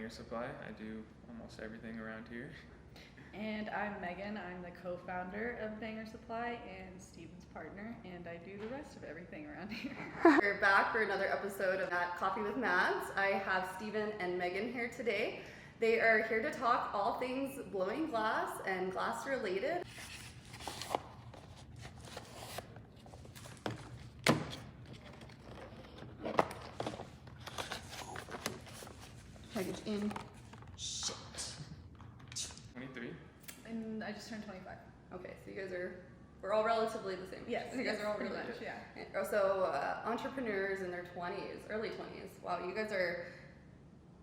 Banger Supply. I do almost everything around here. And I'm Megan. I'm the co-founder of Banger Supply and Steven's partner, and I do the rest of everything around here. We're back for another episode of Coffee with Madz. I have Steven and Megan here today. They are here to talk all things blowing glass and glass related. Package in. Shit. 23. And I just turned 25. Okay, so you guys we're all relatively the same. Yes, you guys are all pretty really much, good. yeah. So entrepreneurs in their 20s, early 20s. Wow, you guys are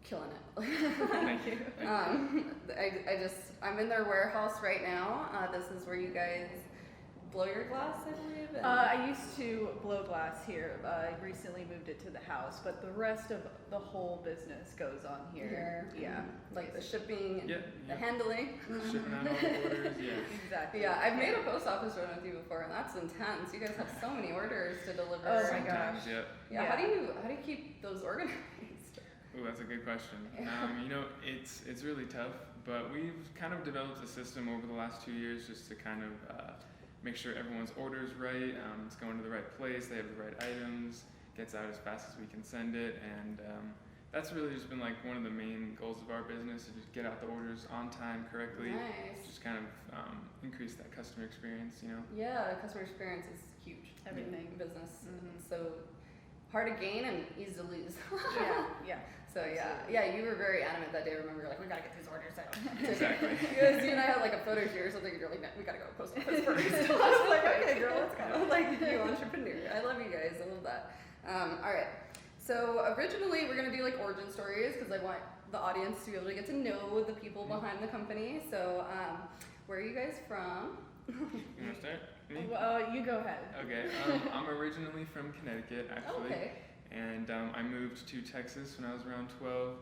killing it. Thank you. I'm in their warehouse right now. This is where you guys blow your glass, I believe. And I used to blow glass here. I recently moved it to the house, but the rest of the whole business goes on here. Yeah. Like the shipping and the Yeah. handling. Shipping out all the orders, yeah. Exactly. Yeah, I've made a post office run with you before, and that's intense. You guys have so many orders to deliver. Oh my Sometimes, gosh. Yeah. How do you keep those organized? Oh, that's a good question. It's really tough, but we've kind of developed a system over the last 2 years just to kind of make sure everyone's order is right, it's going to the right place, they have the right items, gets out as fast as we can send it, and that's really just been like one of the main goals of our business, to just get out the orders on time correctly. Nice. Just kind of increase that customer experience, you know? Yeah, customer experience is huge. Everything. In business. So hard to gain and easy to lose. Yeah. So yeah, you were very adamant that day. I remember, you're like, we gotta get these orders out. Exactly. Because you and I had like a photo shoot or something, and you're like, no, we gotta go post office first. I was like, okay, girl, let's go. Like, you entrepreneur. I love you guys. I love that. All right. So originally, we're gonna do like origin stories because I want the audience to be able to get to know the people behind the company. So, where are you guys from? You wanna start? Me? Well, you go ahead. Okay, I'm originally from Connecticut, actually. Okay. And I moved to Texas when I was around 12,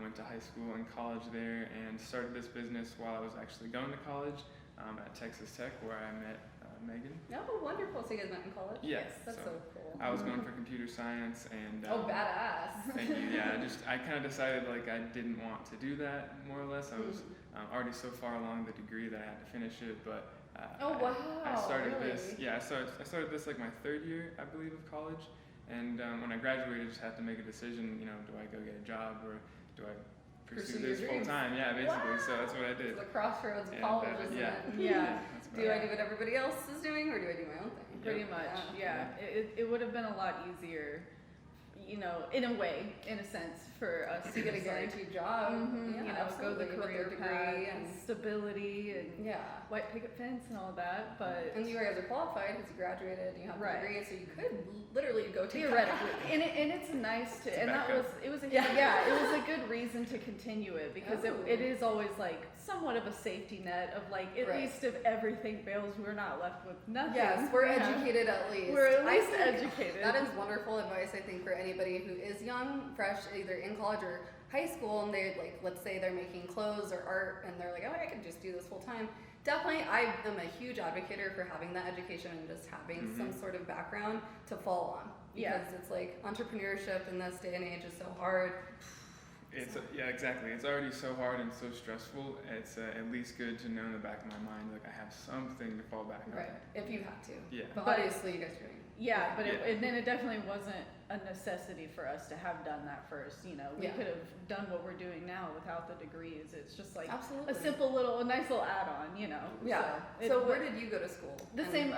went to high school and college there, and started this business while I was actually going to college at Texas Tech, where I met Megan. Oh, wonderful. So you guys met in college? Yes. That's so cool. I was going for computer science, and Oh, badass. thank you. Yeah, I kind of decided like I didn't want to do that, more or less. I was already so far along the degree that I had to finish it, but Oh, wow. I started really? this. Yeah, I started this like my third year, I believe, of college. And when I graduated, I just had to make a decision. You know, do I go get a job or do I pursue this your full dreams. time? Yeah, basically. Wow. So that's what I did. It's the crossroads of And, college, isn't yeah. it? Yeah. That's Do I do what everybody else is doing, or do I do my own thing? Pretty much, yeah. It would have been a lot easier, you know, in a way, in a sense, for us To get a just, like, guaranteed job, you know, go the absolutely, with career their path degree and stability and yeah. white picket fence and all that, but And you guys are qualified because you graduated, you have the Right. degree, so you could literally go take theoretically, and it's nice to, and that was, backup. it was a, Yeah. it was a good reason to continue it because Oh. it is always like somewhat of a safety net of like, at Right. least if everything fails, we're not left with nothing. Yes, we're you know? educated at least. We're at I least think educated. That is wonderful advice, I think, for anybody who is young, fresh, either in college or high school, and they like, let's say they're making clothes or art, and they're like, oh, I could just do this full time. Definitely, I am a huge advocate for having that education and just having some sort of background to fall on. Because it's like entrepreneurship in this day and age is so hard. Yeah, exactly. It's already so hard and so stressful. It's at least good to know in the back of my mind, like I have something to fall back on. Right, if you had to. Yeah. But But- obviously, you guys are doing. Yeah, but Yeah. and then it definitely wasn't a necessity for us to have done that first. You know, we Yeah. could have done what we're doing now without the degrees. It's just like Absolutely. a simple a nice little add-on. You know. Yeah. So, So where did you go to school? the And same?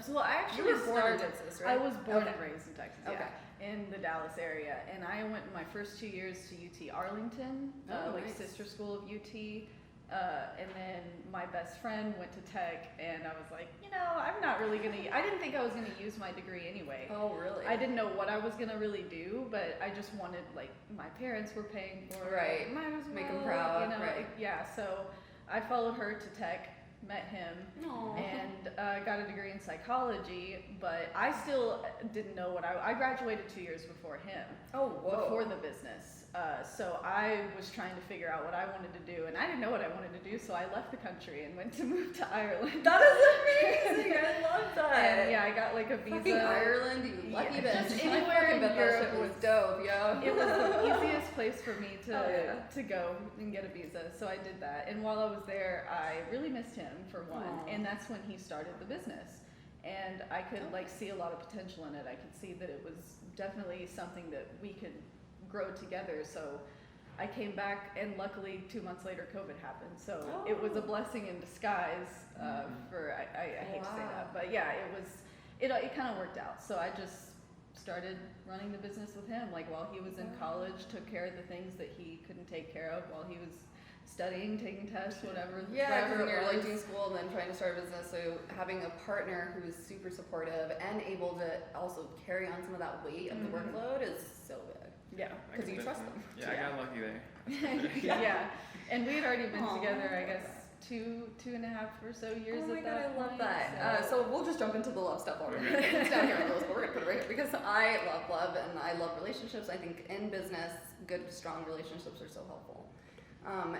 So I You actually were born in started. Texas, right? I was born Okay. and raised in Texas. Okay. Yeah, in the Dallas area, and I went my first 2 years to UT Arlington, Oh, like nice. sister school of UT. And then my best friend went to Tech, and I was like, you know, I'm not really I didn't think I was gonna use my degree anyway. Oh, really? I didn't know what I was gonna really do, but I just wanted, like, my parents were paying for it. Right. Might as well, Make 'em proud, you know, right. yeah, so I followed her to Tech, met him, Aw. and got a degree in psychology, but I still didn't know what I graduated 2 years before him, Oh, whoa. before the business. So I was trying to figure out what I wanted to do, and I didn't know what I wanted to do, so I left the country and went to move to Ireland. That is amazing. I love that. And yeah, I got like a visa. Fucking Ireland, you lucky bitch. Just I anywhere fucking in bet that Europe shit was was dope, yo. It was the easiest place for me to Oh, yeah. to go and get a visa, so I did that. And while I was there, I really missed him for one, Aw. and that's when he started the business. And I could like see a lot of potential in it. I could see that it was definitely something that we could grow together. So I came back, and luckily 2 months later, COVID happened. So it was a blessing in disguise. For I hate to say Wow. that, but yeah, it kind of worked out. So I just started running the business with him. Like while he was in college, took care of the things that he couldn't take care of while he was studying, taking tests, whatever. Yeah, whatever because when it you're like was. doing school and then trying to start a business, so having a partner who is super supportive and able to also carry on some of that weight of the Mhm. workload is so big. Yeah. I 'Cause can you trust definitely- them. Yeah, I got lucky there. Yeah. And we had already been Aw. together, I guess, two and a half or so years Oh my at god, that I love point. that. So we'll just jump into the love stuff already. Okay. It's down here on the list, but we're gonna put it right here because I love and I love relationships. I think in business, good, strong relationships are so helpful.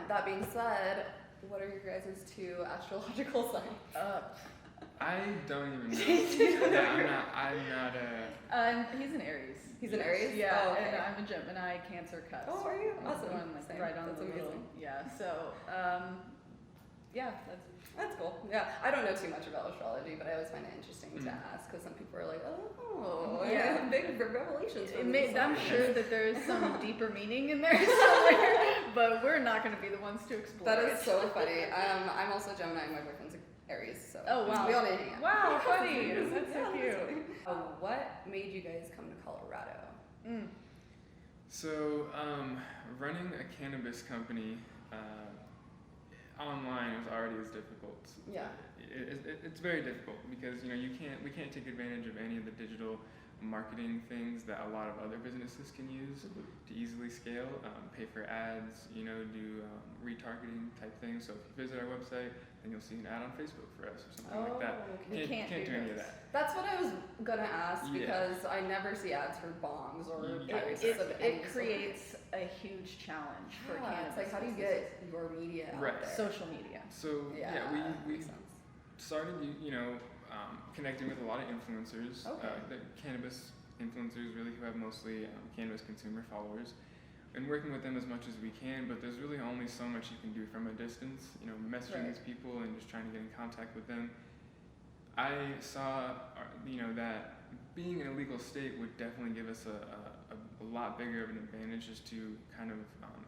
That being said, what are your guys' two astrological signs? I don't even know. Yeah, I'm not a. He's an Aries. He's an Aries? Yeah, Oh, okay. and I'm a Gemini, Cancer, Cusp. Oh, are you? I'm Awesome. going, like, Same. right on That's the little. amazing. Yeah. So, yeah, that's. That's cool. Yeah, I don't know too much about astrology, but I always find it interesting to Mm. ask because some people are like, oh, Yeah. big revelations. It from may, this I'm sign. sure that there is some deeper meaning in there somewhere, but we're not going to be the ones to explore That it. is so funny. I'm also Gemini, and my boyfriend's Aries, so Oh, wow. we all need to hang out. Wow, funny. That's so Yeah, cute. funny. What made you guys come to Colorado? Mm. So, running a cannabis company online was already as difficult. Yeah. It's very difficult because we can't take advantage of any of the digital marketing things that a lot of other businesses can use to easily scale, pay for ads, do retargeting type things. So if you visit our website, then you'll see an ad on Facebook for us or something like that. We can't do do any of those. that. That's what I was gonna ask Yeah. because I never see ads for bongs or Yeah, pipes of any It sort. creates a huge challenge for Yeah, cannabis. it's like how do you businesses. get your media out Right. there? Social media? So Yeah, we makes sense. started connecting with a lot of influencers, Okay. the cannabis influencers really who have mostly cannabis consumer followers, and working with them as much as we can. But there's really only so much you can do from a distance. Messaging Right. these people and just trying to get in contact with them. I saw that being in a legal state would definitely give us a lot bigger of an advantage just to kind of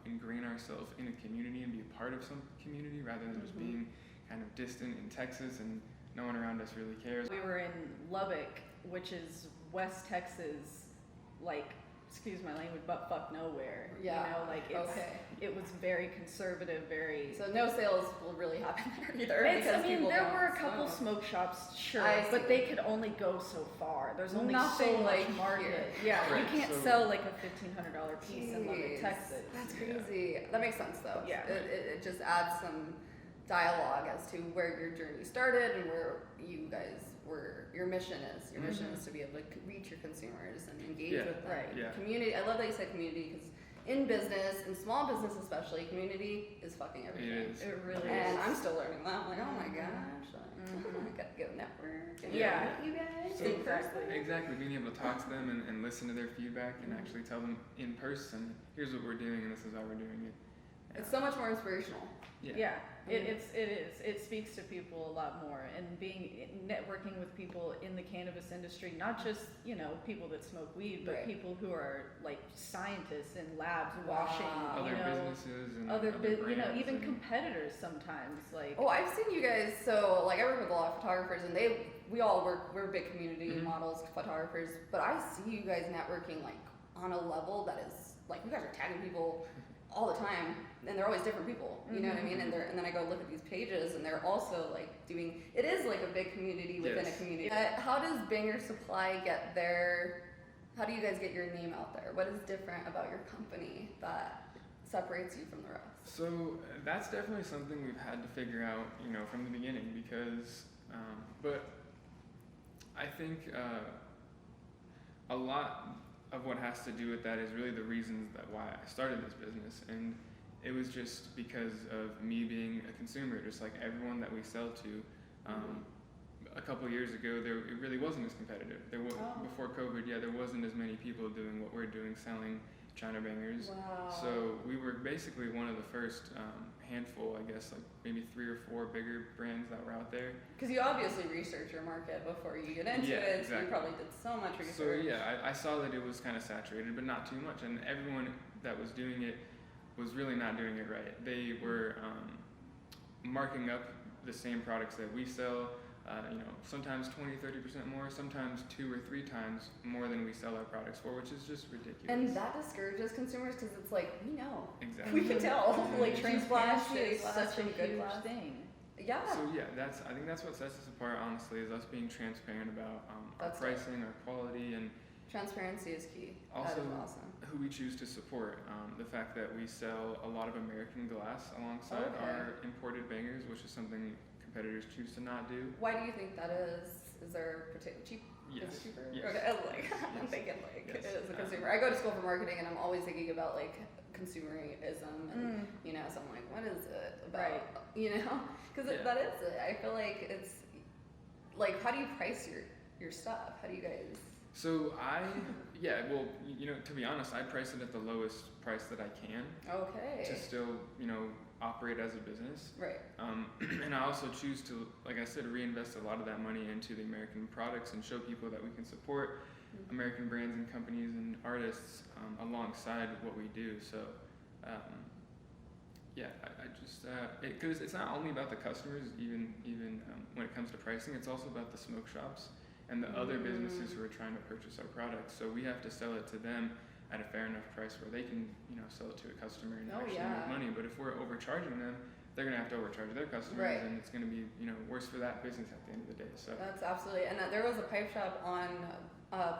ingrain ourselves in a community and be a part of some community rather than just Mhm. being kind of distant in Texas and no one around us really cares. We were in Lubbock, which is West Texas, like, excuse my language, but fuck nowhere. Yeah. It's, it was very conservative, very. So no sales will really happen there either. It's, because I mean, people there don't were a couple smoke. smoke shops, sure, I see. but they could only go so far. There's only Nothing so much like market. here. Yeah, Right, you can't so- sell like a $1,500 piece in Lubbock, Jeez, Texas. That's Yeah. crazy. That makes sense though. Yeah. It just adds some dialogue as to where your journey started and where you guys were. Your mission is. Your mission Mhm. is to be able to reach your consumers and engage Yeah, with them. right. Yeah. Community. I love that you said community because in business, in small business especially, community is fucking everything. It is. It really And is. I'm still learning that. I'm like, oh my Mhm. gosh, Mhm. I gotta go network and Yeah. meet you guys So- in person. Exactly, being able to talk to them and listen to their feedback and actually tell them in person, here's what we're doing and this is how we're doing it. It's so much more inspirational. Yeah, it is. It speaks to people a lot more, and networking with people in the cannabis industry, not just people that smoke weed, but Right. people who are like scientists in labs Wow. washing, Other businesses and other brands even and- competitors sometimes. Like, Oh, I've seen you guys. So, like, I work with a lot of photographers, and we all work. We're big community Mhm. models, photographers. But I see you guys networking like on a level that is like you guys are tagging people all the time, and they're always different people. You know what I mean? And then I go look at these pages, and they're also like doing. It is like a big community within Yes. a community. How does Banger Supply get there? How do you guys get your name out there? What is different about your company that separates you from the rest? So that's definitely something we've had to figure out, from the beginning because, but I think a lot of what has to do with that is really the reasons that why I started this business, and it was just because of me being a consumer, just like everyone that we sell to. A couple years ago, it really wasn't as competitive. Before COVID, there wasn't as many people doing what we're doing, selling China bangers. Wow. So we were basically one of the first handful, I guess, like maybe 3 or 4 bigger brands that were out there. Because you obviously research your market before you get into it, Exactly. so you probably did so much research. So I saw that it was kind of saturated, but not too much, and everyone that was doing it was really not doing it right. They were marking up the same products that we sell, sometimes 20-30% more, sometimes 2 or 3 times more than we sell our products for, which is just ridiculous. And that discourages consumers because it's like, we know. Exactly. We can tell. Mhm. Like, Transparency shitty is glass such a from good huge glass. thing. Yeah. So I think that's what sets us apart, honestly, is us being transparent about our That's pricing, our quality, and Transparency is key. also That is awesome. who we choose to support. The fact that we sell a lot of American glass alongside Okay. our imported bangers, which is something competitors choose to not do. Why do you think that is? Is there particular cheap? Is Yes. it cheaper? Yes. Okay, I was like, I'm Yes. thinking like Yes. as a consumer. I go to school for marketing and I'm always thinking about like consumerism and so I'm like, what is it about? Right. Because Yeah. that is it. I feel like it's like, how do you price your stuff? How do you guys? So to be honest, I price it at the lowest price that I can Okay. to still, operate as a business. Right. And I also choose to, like I said, reinvest a lot of that money into the American products and show people that we can support American brands and companies and artists alongside what we do. So, I just because it's not only about the customers, even when it comes to pricing, it's also about the smoke shops and the other businesses who are trying to purchase our products. So we have to sell it to them at a fair enough price where they can, sell it to a customer and actually make money. But if we're overcharging them, they're gonna have to overcharge their customers, Right. and it's gonna be, worse for that business at the end of the day. So That's absolutely, and there was a pipe shop on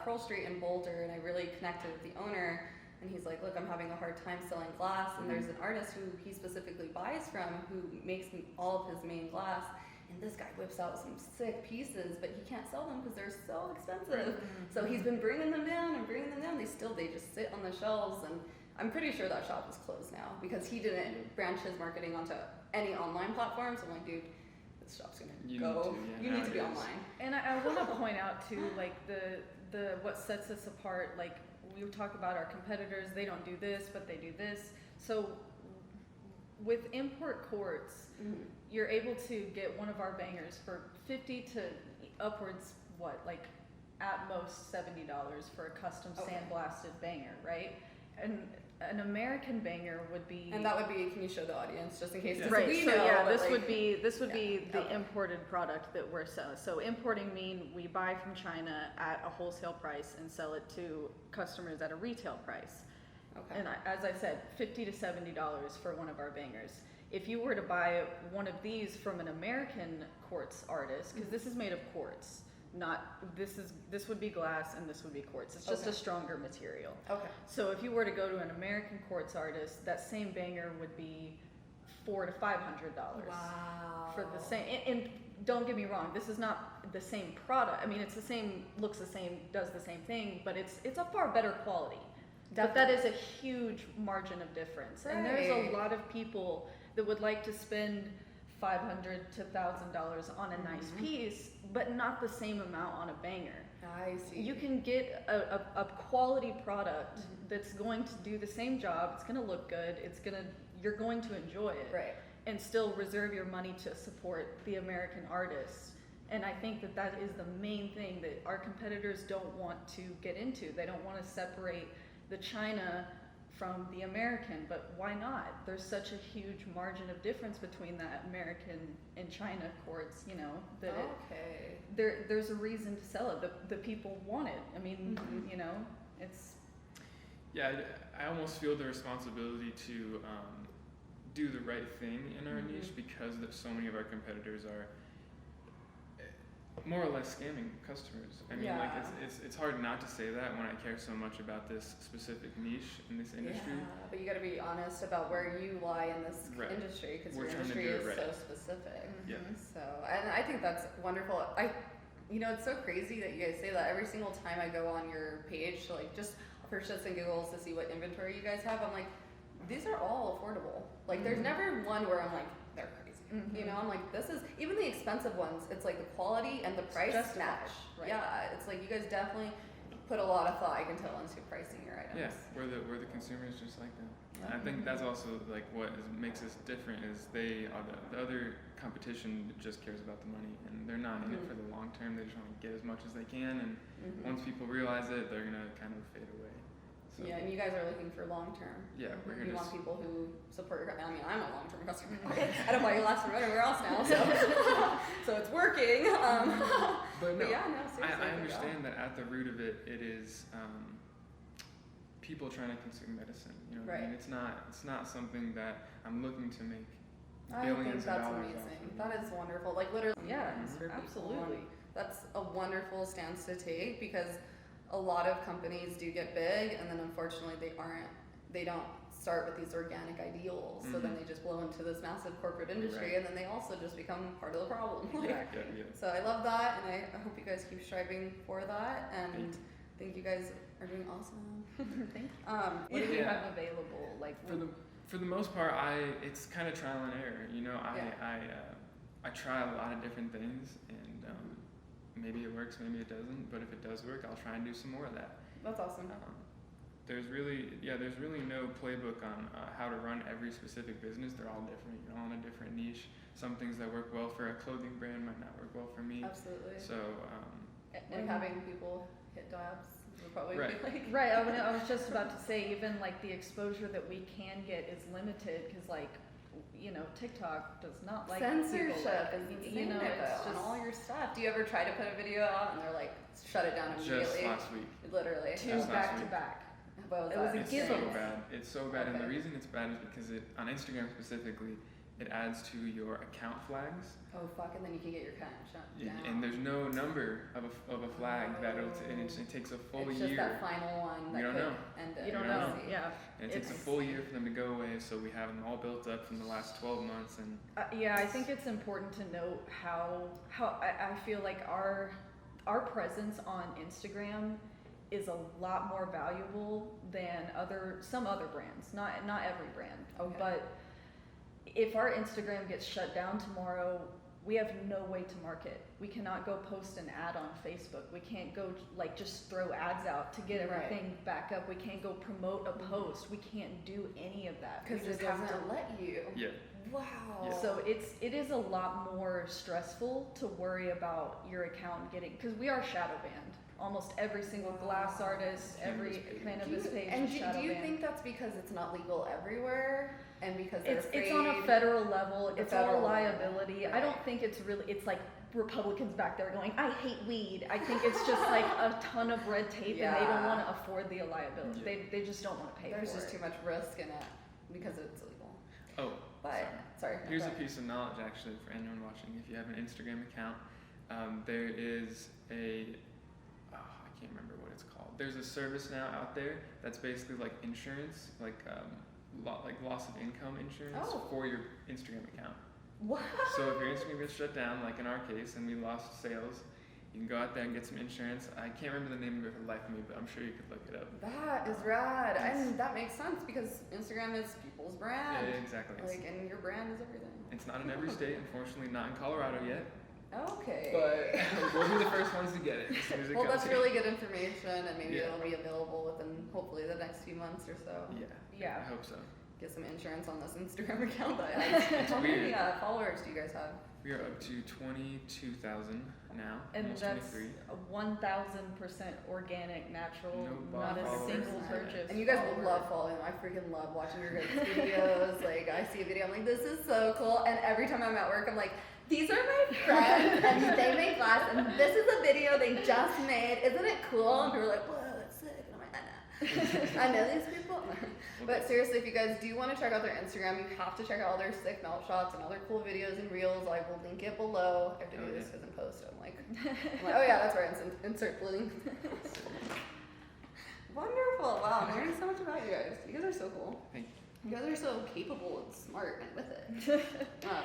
Pearl Street in Boulder, and I really connected with the owner. And he's like, look, I'm having a hard time selling glass, and there's an artist who he specifically buys from who makes all of his main glass. And this guy whips out some sick pieces, but he can't sell them because they're so expensive. So he's been bringing them down and bringing them down. They just sit on the shelves, and I'm pretty sure that shop is closed now because he didn't branch his marketing onto any online platforms. I'm like, dude, this shop's gonna go. You need to be online. And I want to point out too, like the what sets us apart. Like we talk about our competitors, they don't do this, but they do this. So with import quartz, you're able to get one of our bangers for $50 to upwards, at most $70 for a custom sandblasted banger, right? And an American banger would be. And that would be. Can you show the audience just in case? Right. We so know, yeah, but this would be the Okay. imported product that we're selling. So importing mean we buy from China at a wholesale price and sell it to customers at a retail price. Okay. And as I said, $50 to $70 for one of our bangers. If you were to buy one of these from an American quartz artist, because this is made of quartz, this would be glass and this would be quartz. It's just a stronger material. Okay. So if you were to go to an American quartz artist, that same banger would be $400 to $500. Wow. For the same, and don't get me wrong, this is not the same product. I mean, it's the same, looks the same, does the same thing, but it's a far better quality. But that is a huge margin of difference. And there's a lot of people that would like to spend $500 to $1,000 on a nice piece, but not the same amount on a banger. I see. You can get a quality product that's going to do the same job. It's going to look good. You're going to enjoy it, Right. and still reserve your money to support the American artists. And I think that is the main thing that our competitors don't want to get into. They don't want to separate the China from the American, but why not? There's such a huge margin of difference between that American and China quartz, that there's a reason to sell it. The people want it. I mean, it's. Yeah, I almost feel the responsibility to do the right thing in our niche because so many of our competitors are more or less scamming customers. I mean, it's hard not to say that when I care so much about this specific niche in this industry. Yeah, but you got to be honest about where you lie in this industry because your industry is so specific. Yeah. So, and I think that's wonderful. It's so crazy that you guys say that. Every single time I go on your page to just for shits and giggles to see what inventory you guys have. I'm like, these are all affordable. Like, there's never one where I'm like, they're crazy. You know, I'm like, this is, even the expensive ones, it's like the quality and the price Justified, match. right. Yeah, it's like you guys definitely put a lot of thought, I can tell, into pricing your items. Yeah, we're the consumers just like that. And I think Mm-hmm. that's also like what makes us different is they are the other competition just cares about the money and they're not in it for the long term. They just want to get as much as they can, and once people realize it, they're gonna kind of fade away. So, Yeah, and you guys are looking for long term. yeah, we're here You to want people who support your. I mean, I'm a long term customer. I don't buy you last from anywhere else now, so so it's working. But no, yeah, no, seriously. I understand that at the root of it, it is people trying to consume medicine. You know what I mean? It's not something that I'm looking to make I think billions of that's dollars amazing. off of. That is wonderful. Like literally, Yeah, for people. absolutely. That's a wonderful stance to take because a lot of companies do get big and then unfortunately they don't start with these organic ideals. So then they just blow into this massive corporate industry and then they also just become part of the problem. Like, Yeah. so I love that and I hope you guys keep striving for that and I think you guys are doing awesome. Thank you. What do you have available? Like For the most part, it's kind of trial and error. You know, I try a lot of different things, and maybe it works, maybe it doesn't. But if it does work, I'll try and do some more of that. That's awesome. There's really no playbook on how to run every specific business. They're all different. You're all in a different niche. Some things that work well for a clothing brand might not work well for me. Absolutely. So Like having people hit dabs would probably be like. Right, I was just about to say, even like the exposure that we can get is limited because, like, you know, TikTok does not like Censorship people, is you know, it's on just all your stuff. Do you ever try to put a video out and they're like, shut it down immediately? just last week. Literally. two Just last back to week. back. What was It was that? a It's given. so bad. It's so bad, and the Okay. reason it's bad is because on Instagram specifically, it adds to your account flags. Oh fuck! And then you can get your account shut down. And there's no number of a flag and it takes a full it's year. just that final one that You don't could know. end it. You don't You don't know, know. yeah. And it takes a It's- full year for them to go away, so we have them all built up from the last 12 months. And Yeah, I think it's important to note how I feel like our presence on Instagram is a lot more valuable than some other brands. Not every brand. Okay. But if our Instagram gets shut down tomorrow, we have no way to market. We cannot go post an ad on Facebook. We can't go like just throw ads out to get Right. everything back up. We can't go promote a post. We can't do any of that. We Because just it have doesn't to. let you. yeah, Wow. Yeah. So it is a lot more stressful to worry about your account getting, because we are shadow banned. Almost every single glass artist, every cannabis page And is do shadow you banned. think that's because it's not legal everywhere, and because they're It's on a afraid- federal level. The It's all federal level, liability. I don't right. think it's like Republicans back there going, "I hate weed." I think it's just like a ton of red tape, and they don't Yeah. want to afford the liability. Yeah. They just don't want to pay There's for just it. too much risk in it because it's illegal. Oh, But sorry. here's a go ahead. piece of knowledge actually for anyone watching. If you have an Instagram account, there is I can't remember what it's called. There's a service now out there that's basically like insurance, like loss of income insurance Oh. for your Instagram account. What? So if your Instagram gets shut down, like in our case, and we lost sales, you can go out there and get some insurance. I can't remember the name of it for the life of me, but I'm sure you could look it up. That is rad, and that makes sense because Instagram is people's brand. Yeah, exactly. Like, and your brand is everything. It's not in every state, unfortunately, not in Colorado yet, Okay. but we'll be the first ones to get it as soon as it Well, comes that's here. really good information, and maybe Yeah. it'll be available within hopefully the next few months or so. Yeah, Yeah. I hope so. Get some insurance on this Instagram account that has. It's How many weird. followers do you guys have? We are up to 22,000 now, And almost that's 23. 1,000% organic, natural, No not bot a followers. single purchase. And you guys will follower. love following them. I freaking love watching your guys' videos. Like, I see a video, I'm like, this is so cool. And every time I'm at work, I'm like, these are my friends, and they make glass, and this is a video they just made. Isn't it cool? And people are like, whoa, that's sick. And I'm like, I know. I know these people. But seriously, if you guys do want to check out their Instagram, you have to check out all their sick melt shots and other cool videos and reels. I will link it below. I have to do this because in post, I'm like, oh yeah, that's right. Insert link. Wonderful. Wow, I'm learning so much about you guys. You guys are so cool. Thank You guys are so capable and smart and with it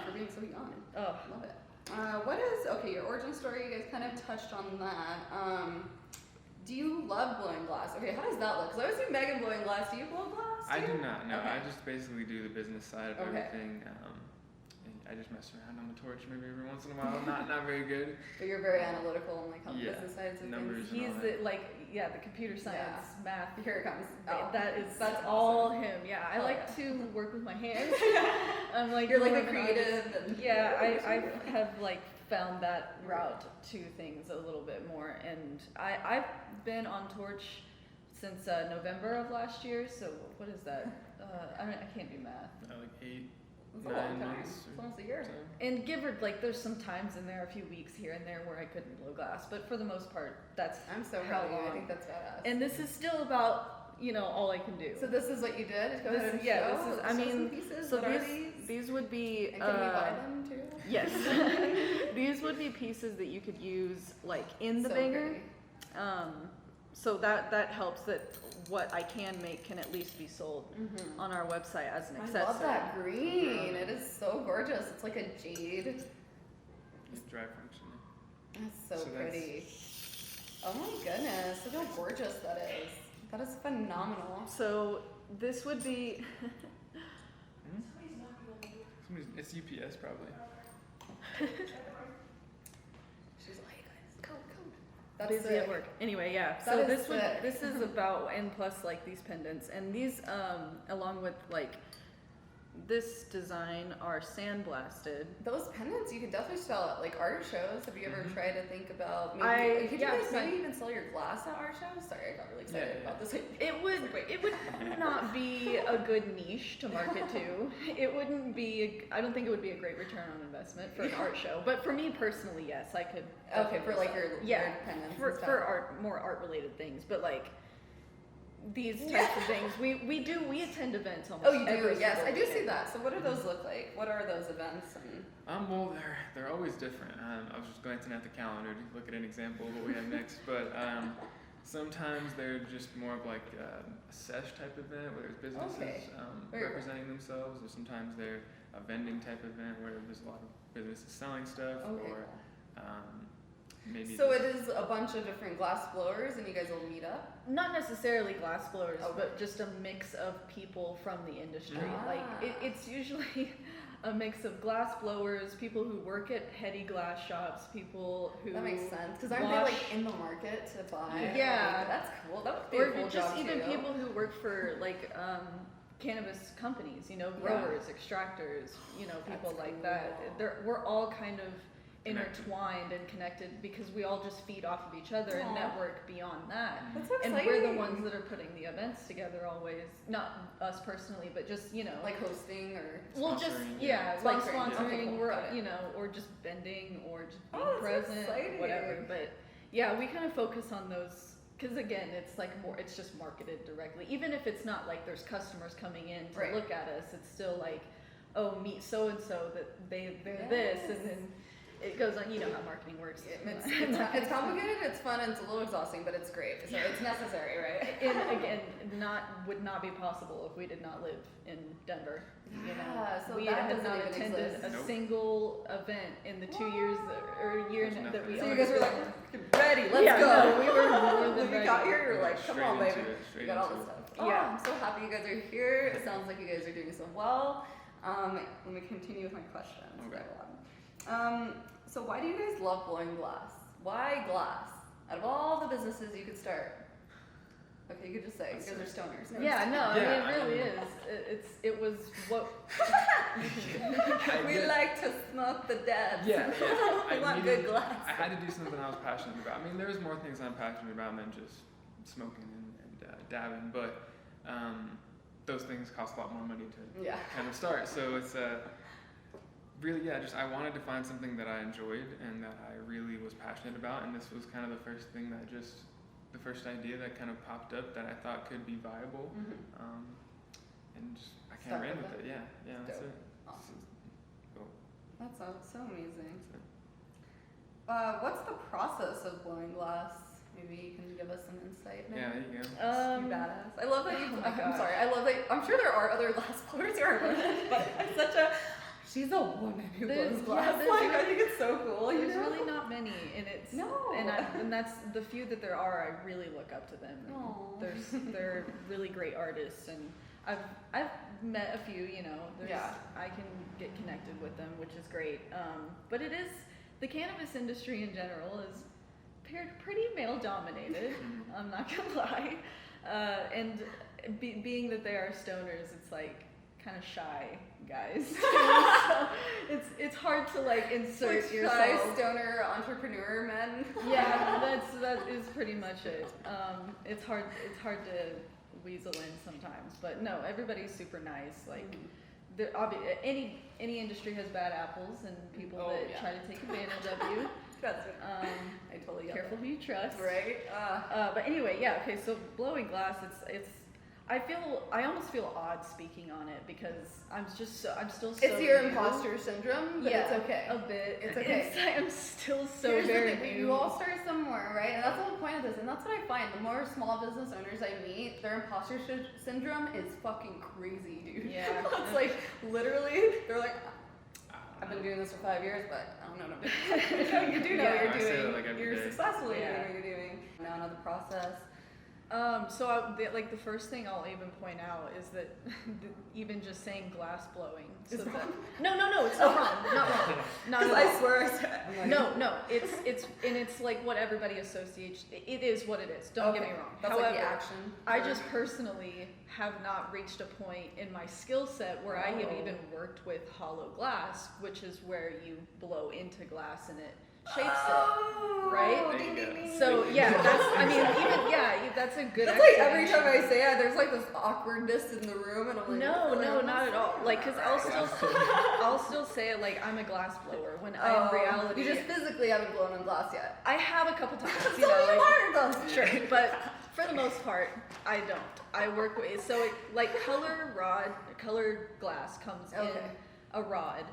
for being so young. Oh, Love it. What is, okay, your origin story, you guys kind of touched on that. do you love blowing glass? Okay, how does that look? Because I always see Megan blowing glass. Do you blow glass? I too? do not. No, Okay. I just basically do the business side of Okay. everything. And I just mess around on the torch maybe every once in a while. Not very good. But you're very analytical and like on the Yeah, business sides of numbers. things. He's the, like, yeah, the computer science, math. Here it comes. Oh, That's awesome. all him. Yeah, I Oh, like yeah. to work with my hands. I'm like You're like more the of an artist. creative. And Yeah, I have like found that route to things a little bit more, and I've been on Torch since November of last year. So what is that? I can't do math. Like 8, It's a long 9 time. months. It's almost a year. So. And give or like, there's some times in there, a few weeks here and there where I couldn't blow glass, but for the most part, that's I'm so how proud of you. I long. think that's badass. And this is still about, you know, all I can do. So this is what you did? Go This ahead and is- yeah, show. this is- I show mean, some pieces. so What are these? these would be. And can we buy them too? Yes. These would be pieces that you could use like in the So banger. pretty. So that helps that what I can make can at least be sold Mhm. on our website as an I accessory. love that green. It is so gorgeous. It's like a jade. Just dry function. That's so So that's- pretty. Oh my goodness, look how gorgeous that is. That is phenomenal. So this would be. It's UPS probably. She's like, hey guys, go. That's Busy sick. at work. Anyway, yeah. That So is sick. this is about, and plus like these pendants, and these along with like this design are sandblasted. Those pendants you could definitely sell at like art shows. Have you ever Mhm. tried to think about maybe could you yeah, guys so- maybe even sell your glass at art shows? Sorry, I got really excited Yeah. about this. It would not be a good niche to market to. It wouldn't be. I don't think it would be a great return on investment for an art show. But for me personally, yes, I could. Okay, for like your Yeah, pendants for and stuff. for art, more art related things, but like these types of things, we attend events almost. Oh, you do? every Yes, single I do see weekend. that. So what do those look like? What are those events? And Well, they're always different. I was just glancing at the calendar to look at an example of what we have next, but sometimes they're just more of like a sesh type event where there's businesses Okay. Very well. representing themselves, or sometimes they're a vending type event where there's a lot of businesses selling stuff, Okay, or maybe. so just- it is a bunch of different glass blowers, and you guys will meet up. Not necessarily glass blowers, Okay. but just a mix of people from the industry. Ah. Like it's usually a mix of glass blowers, people who work at heady glass shops, people who That makes sense because aren't they wash- like in the market to buy? Yeah. Like, that's cool. That would be or a cool just job even too. people who work for like cannabis companies, you know, Yeah. growers, extractors, you know, people That's like cool. that. We're all kind of Connected. intertwined and connected because we all just feed off of each other and Aw. network beyond that. That's so And exciting. we're the ones that are putting the events together always. Not us personally, but just, you know. like hosting or. well, just, sponsoring, yeah, yeah. like Sponsoring, yeah. sponsoring, Okay, cool. we're, Got it. you know, or just bending or just being Oh, that's so present, exciting. whatever. But yeah, we kind of focus on those because again, it's like more, it's just marketed directly. Even if it's not like there's customers coming in to Right. look at us, it's still like, oh, meet so and so that they're this, and then it goes on. You know how marketing works. It's complicated, it's fun, and it's a little exhausting, but it's great. So it's necessary, right? And again, would not be possible if we did not live in Denver. You know, Yeah, so we that had doesn't not even attended exist. a Nope. single event in the 2 years or year There's that we. nothing. So you owned guys were it. like, ready, let's Yeah, go. no, we were more When than we ready. got here, you were like, Straight come on, into baby. it, You straight got all into this it. stuff. Oh, Yeah. I'm so happy you guys are here. It sounds like you guys are doing so well. Let me continue with my questions. Okay. So why do you guys love blowing glass? Why glass? Out of all the businesses you could start. Okay, you could just say, you guys are stoners. No, Yeah, no, I mean, Yeah, it really I is. It was what. We like to smoke the dead. Yeah, yeah. We I want needed- good glass. I had to do something I was passionate about. I mean, there's more things I'm passionate about than just smoking and dabbing, but those things cost a lot more money to Yeah. kind of start. So it's really, yeah, just I wanted to find something that I enjoyed and that I really was passionate about, and this was kind of the first thing that the first idea that kind of popped up that I thought could be viable, and just, I kind Start of ran with with it. Yeah, yeah, that's Dope. it. Awesome. Cool. That's so amazing. That's it. What's the process of blowing glass? Maybe you can give us some insight. Yeah, Maybe? there you go. You badass. I love that you. oh my I'm gosh. sorry. I love that. I'm sure there are other glass blowers who are women, but it's she's a woman who There's- blows glass. yeah, Like, I think it's so cool. There's you know? really not many, and it's No. and that's the few that there are. I really look up to them. Aw. They're really great artists, and I've met a few. You know, Yeah. I can get connected with them, which is great. But it is the cannabis industry in general is pretty male dominated. I'm not gonna lie, and being that they are stoners, it's like kind of shy guys. So it's hard to like insert Like yourself. shy stoner entrepreneur men. Yeah, that is pretty much it. It's hard to weasel in sometimes, but no, everybody's super nice. Like, any industry has bad apples and people Oh, that yeah. try to take advantage of you. That's it. I totally get Careful that. who you trust. Right? But anyway, yeah. Okay, so blowing glass, it's. I almost feel odd speaking on it because I'm still so. It's your new. imposter syndrome, but Yeah, it's okay. a bit. It's okay. I'm still so Here's the very thing, new. you all start somewhere, right? And that's the whole point of this. And that's what I find. The more small business owners I meet, their imposter syndrome is fucking crazy, dude. Yeah. It's like, literally, they're like, I've been doing this for 5 years, but I don't know what I'm doing. You do know Yeah, what I you're say that doing. like every You're day. successfully Yeah. doing what you're doing. Now another process. So the first thing I'll even point out is that even just saying glass blowing. So Is that, wrong? no, it's not wrong. Not wrong. Not at all. I swear I said. I'm like, No, it's like what everybody associates. It is what it is. Don't get me okay. wrong. That's However, like the action. I just personally have not reached a point in my skill set where I have Oh. even worked with hollow glass, which is where you blow into glass and it shapes Oh, right? ding, There you ding, go. ding, it. So ding. yeah, that's a good. That's like every explanation. time I say it, there's like this awkwardness in the room, and I'm like, No, not at all. Like, cause I'll Right. still say it like I'm a glass blower when Oh, in reality you just physically haven't blown on glass yet. I have a couple times, That's you know, all you like, learned. sure, but for the most part, I don't. I work with so it, like colored glass comes Okay. in a rod,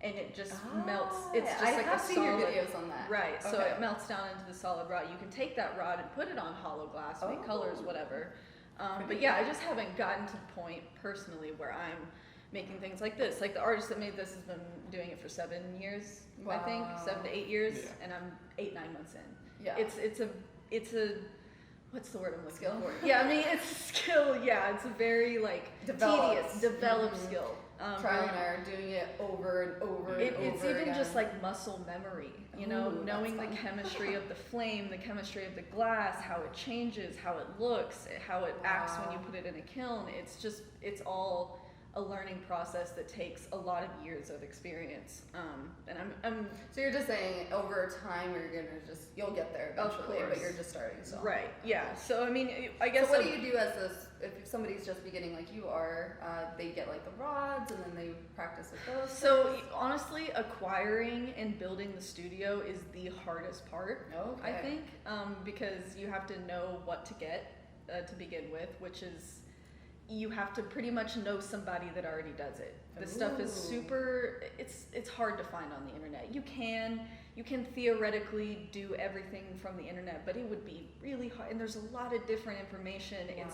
and it just melts. It's just I like have a seen solid. your videos on that. Right, so Okay. it melts down into the solid rod. You can take that rod and put it on hollow glass, make Oh. colors, whatever. But Pretty yeah, I neat. just haven't gotten to the point personally where I'm making things like this. Like the artist that made this has been doing it for 7 years, I think, Wow. 7 to 8 years, Yeah. and I'm 9 months in. Yeah. It's a what's the word I'm looking Skill? for? Yeah, I mean it's a skill. Yeah, it's a very like Developed. tedious, developed Mhm. skill. Trial and very- error, doing it over and over and it's over even again. just like muscle memory, you know, Ooh, knowing the that's fun. chemistry of the flame, the chemistry of the glass, how it changes, how it looks, how it acts when you Wow. put it in a kiln. It's all a learning process that takes a lot of years of experience. And I'm So you're just saying over time you'll get there Of eventually, but course. you're just starting. So. right, yeah. So I mean, I guess So what do you do if somebody's just beginning like you are? They get like the rods and then they practice with those. So things? honestly, acquiring and building the studio is the hardest part. I Okay. think, because you have to know what to get to begin with, which is you have to pretty much know somebody that already does it. This stuff is Ooh. super. It's hard to find on the internet. You can theoretically do everything from the internet, but it would be really hard. And there's a lot of different information. Wow.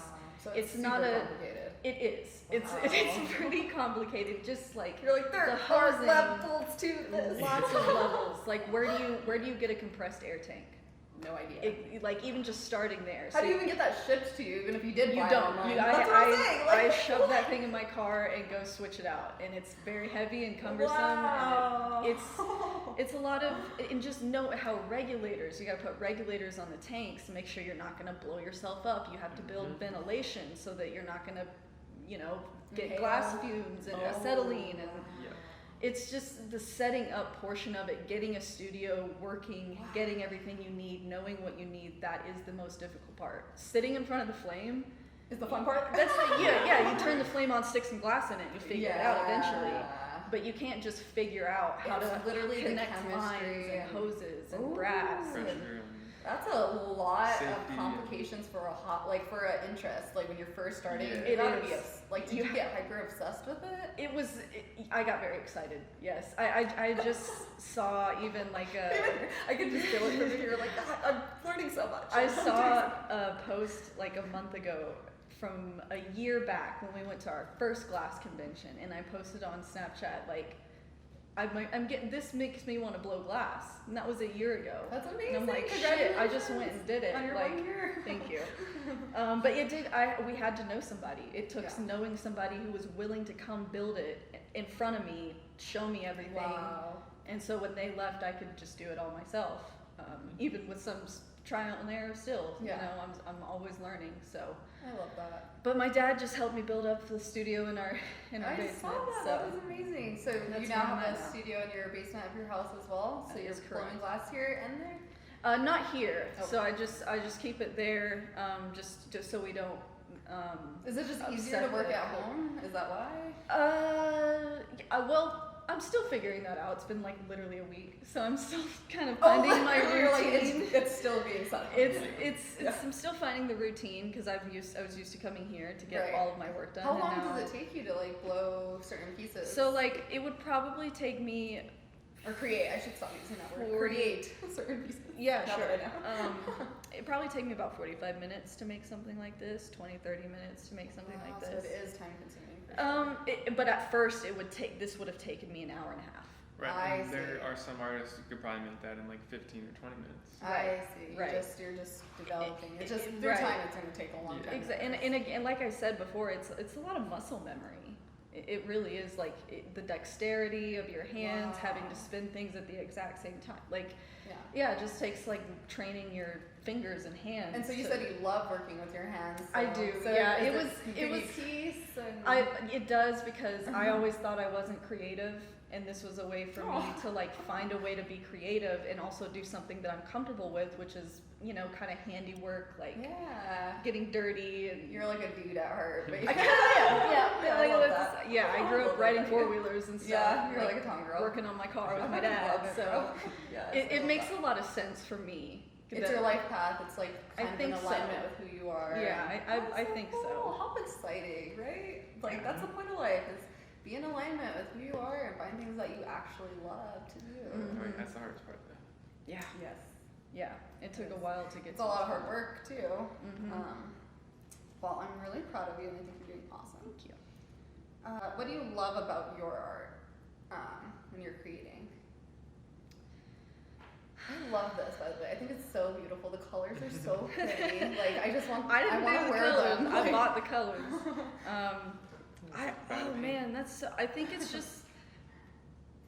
So it's super not a- complicated. It is. It's Wow. pretty complicated. Just like You're like there the are hosing, levels to this. lots of levels. Like where do you get a compressed air tank? No idea. Like even just starting there. How do you even get that shipped to you, even if you did You buy don't. it online? You- That's what I'm saying. I Like, shove that thing in my car and go switch it out, and it's very heavy and cumbersome. Wow. And it's a lot of, and just know how regulators. You got to put regulators on the tanks to make sure you're not going to blow yourself up. You have to build Mhm. ventilation so that you're not going to, get Inhale. glass fumes and acetylene and. Yeah. It's just the setting up portion of it, getting a studio working, Wow. getting everything you need, knowing what you need. That is the most difficult part. Sitting in front of the flame, is the fun part. that's yeah. You turn the flame on, stick some glass in it, you figure it out eventually. Yeah. But you can't just figure out how It's to literally the connect lines chemistry and and- hoses and Ooh. brass. Pressure And, and That's a lot Safety of and- complications for for an interest. Like when you're first starting, Yeah. you It gotta be is. did you get hyper obsessed with it? I got very excited. Yes, I just saw even like a. I could just feel it from here. Like I'm learning so much. I saw a post like a month ago from a year back when we went to our first glass convention, and I posted on Snapchat like I'm getting, this makes me want to blow glass. And that was a year ago. That's amazing. And I'm like, shit, I just went and did it. On your like, 1 year. thank you. But we had to know somebody. It took knowing somebody who was willing to come build it in front of me, show me everything. Wow. And so when they left, I could just do it all myself. Even with some trial and error still, you know, I'm always learning, so. I love that. But my dad just helped me build up the studio in our I basement. saw that. So. That was amazing. So That's you now where I'm have at a now. studio in your basement of your house as well. So That you're is blowing correct. glass here and there. Not here. Okay. So I just keep it there, just so we don't. Is it just easier to upset work the- at home? Is that why? Well, I'm still figuring that out. It's been like literally a week, so I'm still kind of finding my You're like, routine. it's still being set up. It's I'm still finding the routine because I was used to coming here to get Right. all of my work done. How and long now- does it take you to like blow certain pieces? So like it would probably take me. Or create. I should stop using that word. 40 Create certain pieces. Yeah, Now sure. that I know. It'd probably take me about 45 minutes to make something like this, 20, 30 minutes to make something like So this. it is time consuming. For sure. But at first this would have taken me an hour and a half. Right. I And there see. are some artists who could probably make that in like 15 or 20 minutes. I see. Right. You're just developing. It's just Right. through time. It's going to take a long time. And again, like I said before, it's a lot of muscle memory. It really is like the dexterity of your hands, having to Wow. spin things at the exact same time. Like, Yeah. yeah, it just takes like training your fingers and hands. And so you to- said you love working with your hands. So, I do, So yeah, is it was- give it me was- peace and It does because I Mhm. always thought I wasn't creative, and this was a way for me Aw. to like find a way to be creative and also do something that I'm comfortable with, which is, you know, kind of handiwork, like yeah. getting dirty and. You're like a dude at heart. But I kind of am. Yeah, I like, love that's- that. yeah. I grew love up that riding idea. four wheelers and stuff. Yeah, you're like a Tom girl. Working on my car with my I dad, love it, so bro. Yes, I it love makes that. a lot of sense for me. It's that- your life path. It's like I kind of in think so. alignment with who you are. Yeah, That's I think cool. so. How exciting, right? Like that's the point of life is be in alignment with who you are and find things that you actually love to do. Mhm. Right, that's the hardest part though. Yeah, Yes. yeah. It took a while to get. It's a lot of hard work too. Mhm. Well, I'm really proud of you and I think you're doing awesome. Thank you. What do you love about your art when you're creating? I love this, by the way. I think it's so beautiful. The colors are so pretty. Like I just want. I didn't want do to the wear colors. them. I Like- bought the colors. Proud of me. Man, that's. So, I think it's just.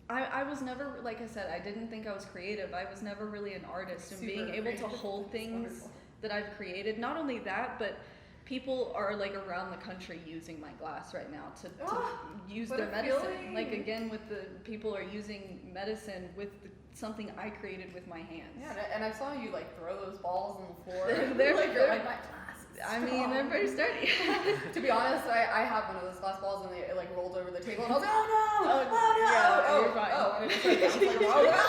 I was never, like I said, I didn't think I was creative. I was never really an artist, and being Super able to creative. hold It's things wonderful. that I've created. Not only that, but people are like around the country using my glass right now to Ah, use what their a medicine. feeling. Like again, with the people are using medicine with something I created with my hands. Yeah, and I saw you like throw those balls on the floor. They're- like you're they're- like my glass is I mean, strong." they're very sturdy. To be honest, I have one of those glass balls and it like rolled over the table and I was like, oh no, Oh, oh no, yeah, oh, you're fine. oh, and it just like, I was like, ah.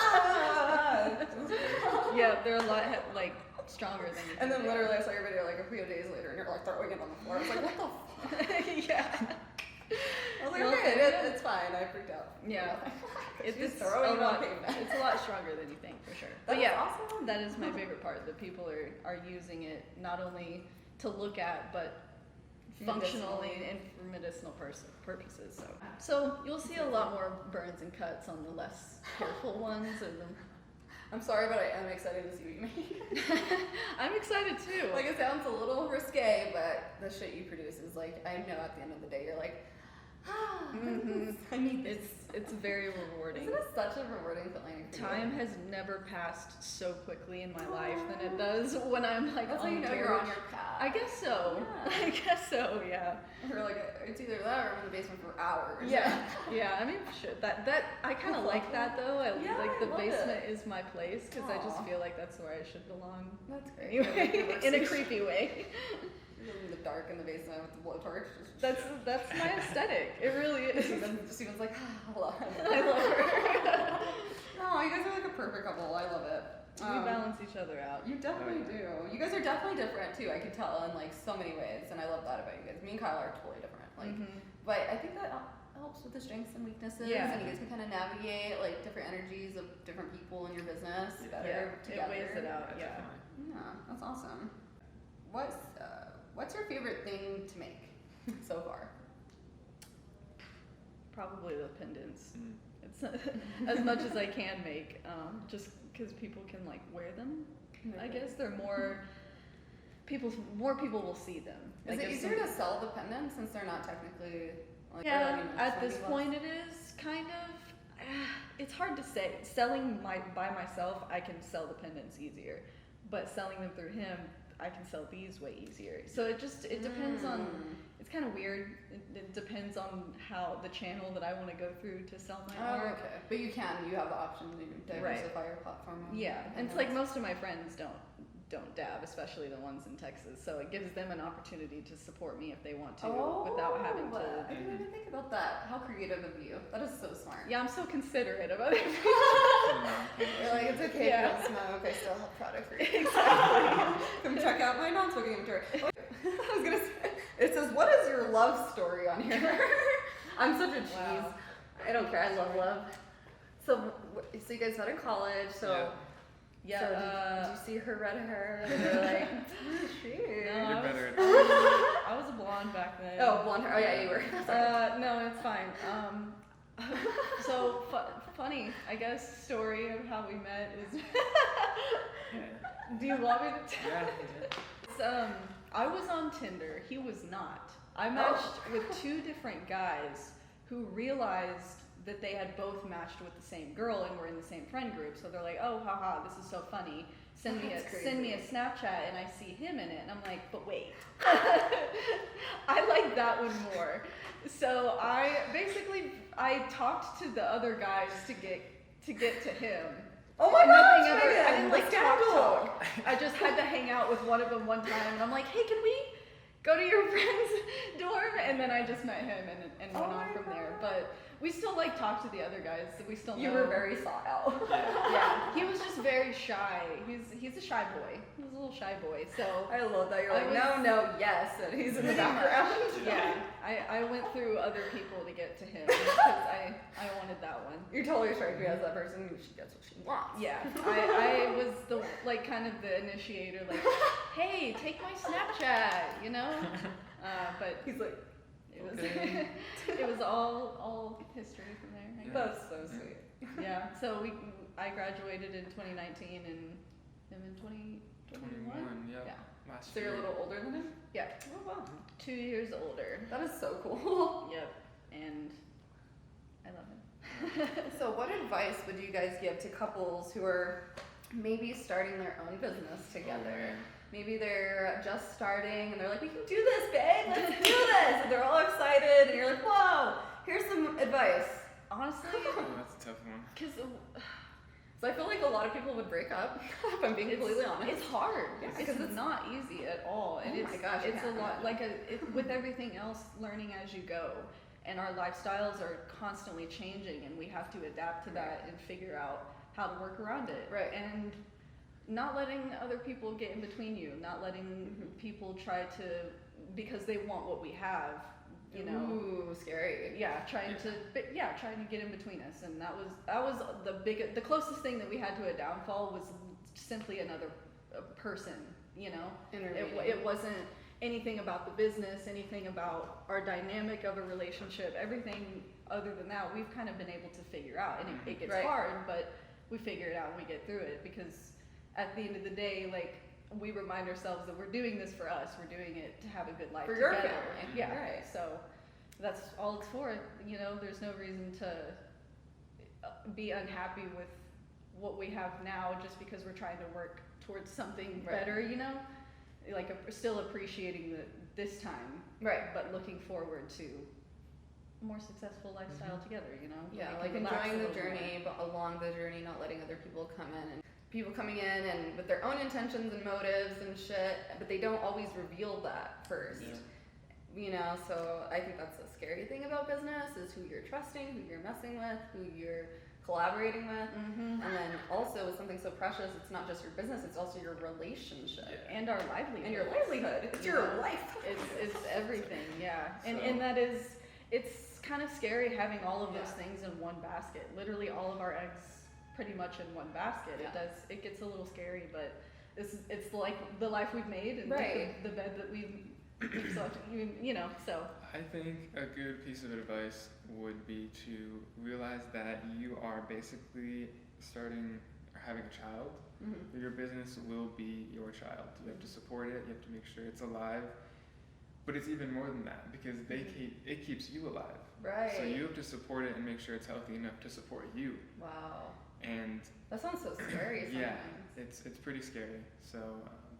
Yeah, they're a lot like stronger than you. And then think they are. literally I saw your video like a few days later and you're like throwing it on the floor. I was like, what the fuck? Yeah. I was like, Well, okay, yeah. it's fine. I freaked out. Yeah. She's It's throwing a it lot. on pavement. It's a lot stronger than you think, for sure. That But is yeah, awesome. that is my favorite part. That people are using it not only to look at, but functionally Medicinally. and for medicinal purposes. So you'll see a lot more burns and cuts on the less careful ones. And I'm sorry, but I am excited to see what you make. I'm excited too. Like it sounds a little risque, but the shit you produce is like I know at the end of the day you're like, Mhm. I need this. It's very rewarding. Isn't it such a rewarding feeling? for you? Time has never passed so quickly in my life than it does when I'm like That's on how you know tour. you're on your path. I guess so. Yeah. I guess so. Yeah. You're like it's either that or I'm in the basement for hours. Yeah. Yeah. I mean, shit. That I kind of like that though. Yeah, like I the love basement it. is my place because I just Aw. feel like that's where I should belong. That's great. Anyway, in a creepy way. You're in the dark in the basement with the blowtorch. That's my aesthetic. It really is. Steven's like, hello. I love her. No, you guys are like a perfect couple. I love it. We balance each other out. You definitely do. You guys are definitely different too. I can tell in like so many ways, and I love that about you guys. Me and Kyle are totally different. Like, Mhm. but I think that helps with the strengths and weaknesses, Yeah. and you guys can kind of navigate like different energies of different people in your business Yeah. better Yeah, together. it weighs it out. Yeah. definitely. Yeah, that's awesome. What's your favorite thing to make so far? Probably the pendants. It's as much as I can make, just because people can like wear them. I guess they're more people will see them. Is Like it if easier some- to sell the pendants since they're not technically like Yeah, I mean, at some this people- point it is kind of. It's hard to say. Selling by myself, I can sell the pendants easier, but selling them through him, I can sell these way easier. So it depends on. It's kind of weird. It depends on how the channel that I want to go through to sell my Oh, art. okay. But you have the option to diversify your platform. Yeah, and it's like most of my friends don't dab, especially the ones in Texas. So it gives them an opportunity to support me if they want to, without having to. I didn't even think about that. How creative of you. That is so smart. Yeah, I'm so considerate of other people. You're like, it's okay Yeah. if you don't smoke, I still have product for you. Exactly. Come check out my non-smoking inventory. I was gonna say, it says, what is your love story on here? I'm such a cheese. Wow. I don't care, I love love. So you guys met in college, so... Yeah. So did you see her red hair? And you're like, who is she? No, You're better at I was a blonde back then. Oh, blonde hair. Oh, yeah, you were. No, it's fine. So funny, I guess. Story of how we met is. Do you want me to tell? Yeah. It's, I was on Tinder. He was not. I matched with two different guys who realized that they had both matched with the same girl and were in the same friend group. So they're like, "Oh, haha, this is so funny. Send me a Snapchat," and I see him in it, and I'm like, "But wait, I like that one more." So I talked to the other guys to get to him. Oh my Nothing gosh, ever. Megan, I didn't like the talk. I just had to hang out with one of them one time, and I'm like, "Hey, can we go to your friend's dorm?" And then I just met him and went on from there. But we still like talk to the other guys. So we still know. You were very sought out. Yeah, he was just very shy. He's a shy boy. He was a little shy boy. So I love that. You're I like, no, yes, and he's in the background. yeah, I went through other people to get to him because I wanted that one. You totally strike me as that person. She gets what she wants. Yeah, I was the kind of the initiator. Like, hey, take my Snapchat, you know. But He's like, it was Okay. it was all history from there. I guess. that's so sweet. Yeah. So I graduated in 2019 and him in 2021. 21, yeah. Yeah. Last So you're a year. little older than him? Yeah. Oh, wow. 2 years older. That is so cool. Yep. And I love him. So what advice would you guys give to couples who are maybe starting their own business together? Maybe they're just starting and they're like, we can do this, babe, let's do this. And they're all excited and you're like, whoa, here's some advice. Honestly, Oh, that's a tough one. because So I feel like a lot of people would break up, if I'm being completely honest. it's hard. Yeah, it's 'cause it's- not easy at all. And Oh it's, my gosh, I it's a can't lot, imagine. with everything else, learning as you go. And our lifestyles are constantly changing and we have to adapt to that and figure out how to work around it. Right. And not letting other people get in between you, not letting people try to, because they want what we have, you know. Ooh, scary. Yeah, trying to get in between us, and that was the closest thing that we had to a downfall was simply another person, you know. It wasn't anything about the business, anything about our dynamic of a relationship, everything other than that we've kind of been able to figure out, and it gets Right. hard, but we figure it out and we get through it, because at the end of the day, like, we remind ourselves that we're doing this for us, we're doing it to have a good life For together. your family. Yeah, Right. so that's all it's for, you know. There's no reason to be unhappy with what we have now just because we're trying to work towards something Right. better, you know. Like, still appreciating this time, Right. but looking forward to a more successful lifestyle together, you know. Yeah, We like can relax enjoying a the little more. journey, but along the journey, not letting other people come in and people coming in and with their own intentions and motives and shit, but they don't always reveal that first. Yeah. You know, so I think that's the scary thing about business is who you're trusting, who you're messing with, who you're collaborating with. Mhm. And then also with something so precious, it's not just your business, it's also your relationship. Yeah. And our livelihood. And your livelihood. It's You your know? life. It's everything, yeah. And So- and that is, it's kind of scary having all of those Yeah. things in one basket. Literally all of our eggs pretty much in one basket. Yeah. It gets a little scary, but it's like the life we've made and Right. the bed that we've So, so. I think a good piece of advice would be to realize that you are basically starting or having a child. Mm-hmm. Your business will be your child. You have to support it. You have to make sure it's alive. But it's even more than that because it keeps you alive. Right. So you have to support it and make sure it's healthy enough to support you. Wow. And That sounds so scary sometimes. yeah, it's pretty scary. So,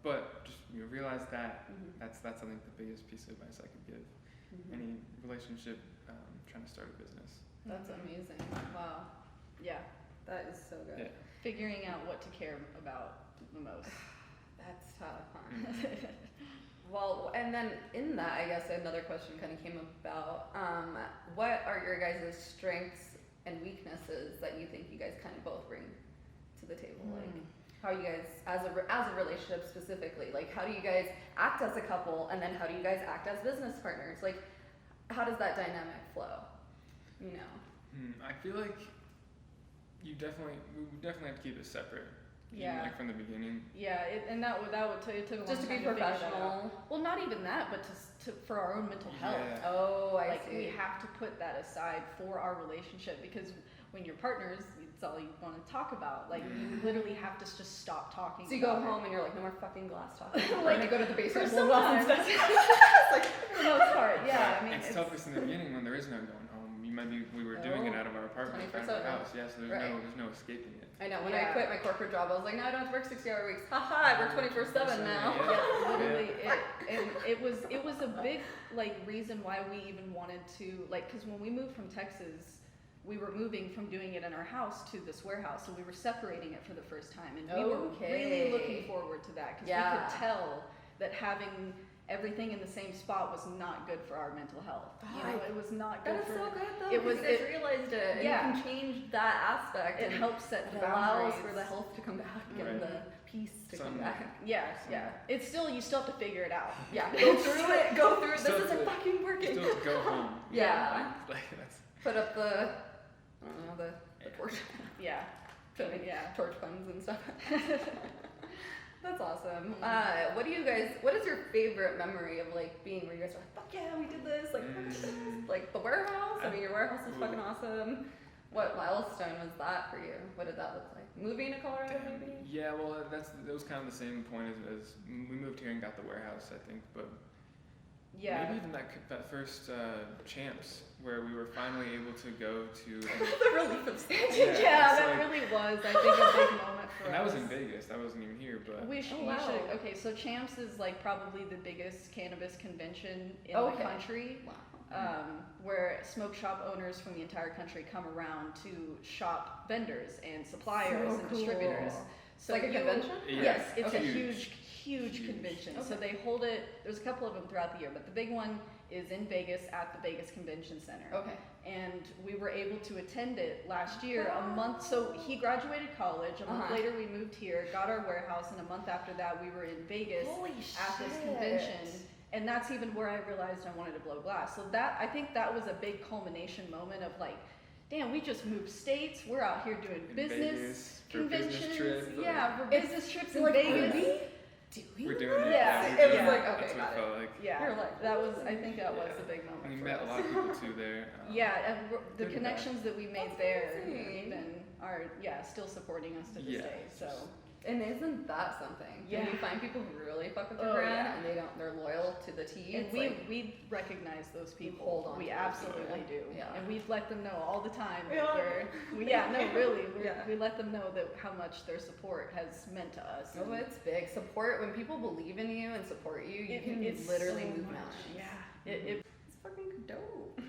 but just realize that that's I think the biggest piece of advice I could give any relationship trying to start a business. That's amazing. Wow. Yeah, That is so good. Yeah. figuring out what to care about the most. That's tough, huh? Well, and then in that, I guess another question kind of came about. What are your guys' strengths and weaknesses that you think you guys kind of both bring to the table? Like, how you guys, as a relationship specifically, like how do you guys act as a couple, and then how do you guys act as business partners? Like, how does that dynamic flow? You know. I feel like we definitely have to keep it separate. Even, Yeah. like from the beginning. Yeah, and that would it took a long Just to time be figure that out. professional. Well, not even that, but for our own mental health. Yeah. Oh, I Like see. we have to put that aside for our relationship because when you're partners, it's all you want to talk about. Like you literally have to just stop talking. So you go about it. home and you're like, no more fucking glass talking. Like, Like, I go to the basement. for blow glass sometimes. and stuff. Like, For the most part, yeah. I mean, it's toughest in the beginning when there is no going home. We were doing it out of our apartment, out of our 24/7. house. Yeah, so Right. there's no escaping it. I know, when Yeah. I quit my corporate job, I was like, no, I don't have to work 60-hour weeks. Haha, I work 24/7 now. Yeah. Yeah, literally, it was a big like reason why we even wanted to because when we moved from Texas, we were moving from doing it in our house to this warehouse, so we were separating it for the first time, and we were really looking forward to that because we could tell that having everything in the same spot was not good for our mental health. It was not good That is for. so good though. It was- because you guys realized it, and yeah. you can change that aspect. It and helps set the it allows boundaries for the health to come back Right. and the peace to come Some- back. Yeah. It's still you still have to figure it out. Yeah, go through it. Go through it. This Still isn't to- fucking working. Still to go home. Yeah. Like that's Put up the, I don't know, the torch, Yeah. Yeah. torch puns and stuff. That's awesome. What is your favorite memory of like being where you guys are like, fuck yeah, we did this, like, like the warehouse? I mean, your warehouse was fucking awesome. What milestone was that for you? What did that look like? Moving to Colorado, maybe? Yeah, well, that was kind of the same point as we moved here and got the warehouse, I think, but Yeah. maybe even that first Champs where we were finally able to go to. The relief of stage. Yeah, it's that like- really was, I think, a big moment for And us. that was in Vegas. That wasn't even here, but We should, Oh, wow. okay, so Champs is like probably the biggest cannabis convention in Okay. the country, Wow. where smoke shop owners from the entire country come around to shop vendors and suppliers So and cool. distributors. So Like a you- convention? Yeah. Yes, it's Okay. a Huge. huge convention. So Okay. they hold it, there's a couple of them throughout the year, but the big one is in Vegas at the Vegas Convention Center. Okay. And we were able to attend it last year, a month. So he graduated college. A month Uh-huh. later, we moved here, got our warehouse, and a month after that, we were in Vegas Holy at this shit. convention. And that's even where I realized I wanted to blow glass. So I think that was a big culmination moment of like, damn, we just moved states. We're out here doing in business Vegas, for conventions. business trip, Yeah, for It's business trips in like, Vegas. really? we're doing it. Yeah. we're It doing was Yeah. like, okay, That's what got it it. felt like. Yeah, You're like, that was. I think that was Yeah. a big moment. And we for met a us. lot of people too there. Yeah, and Good the and connections that we made That's there amazing. even are still supporting us to this Yeah. day. So And isn't that something? Yeah. When you find people who really fuck with your Oh, brand yeah. and they're loyal to the T. and it's we like, we recognize those people. hold on we to those absolutely people. do. Yeah. And we let them know all the time that Yeah. Yeah. we let them know that how much their support has meant to us. oh, it's big. Support, when people believe in you and support you, you can it's literally so move much. mountains. Yeah. It It's fucking dope.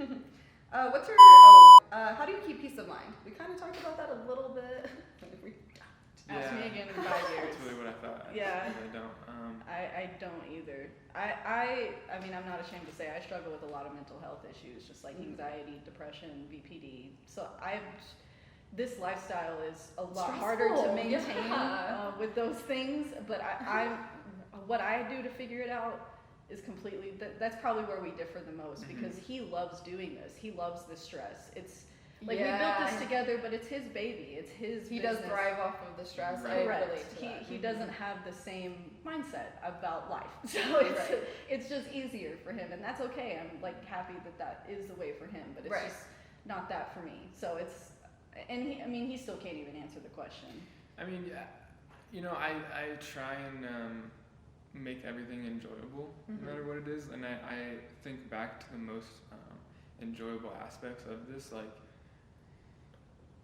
What's your, how do you keep peace of mind? We kind of talked about that a little bit. ask me Yeah. again in 5 years. That's really what I thought. Yeah. I really don't. I don't either. I mean, I'm not ashamed to say I struggle with a lot of mental health issues, just like anxiety, depression, BPD. So this lifestyle is a lot harder to Stressful, maintain yeah. with those things. But what I do to figure it out is completely. That's probably where we differ the most because he loves doing this. He loves the stress. Like we built this together, but it's his baby. It's his He business. does thrive off of the stress. Right. I Correct. relate to that. He doesn't have the same mindset about life, so it's just easier for him, and that's okay. I'm like happy that is the way for him, but it's just not that for me. So it's, and he still can't even answer the question. I mean, yeah, you know, I try and make everything enjoyable, no matter what it is, and I think back to the most enjoyable aspects of this, like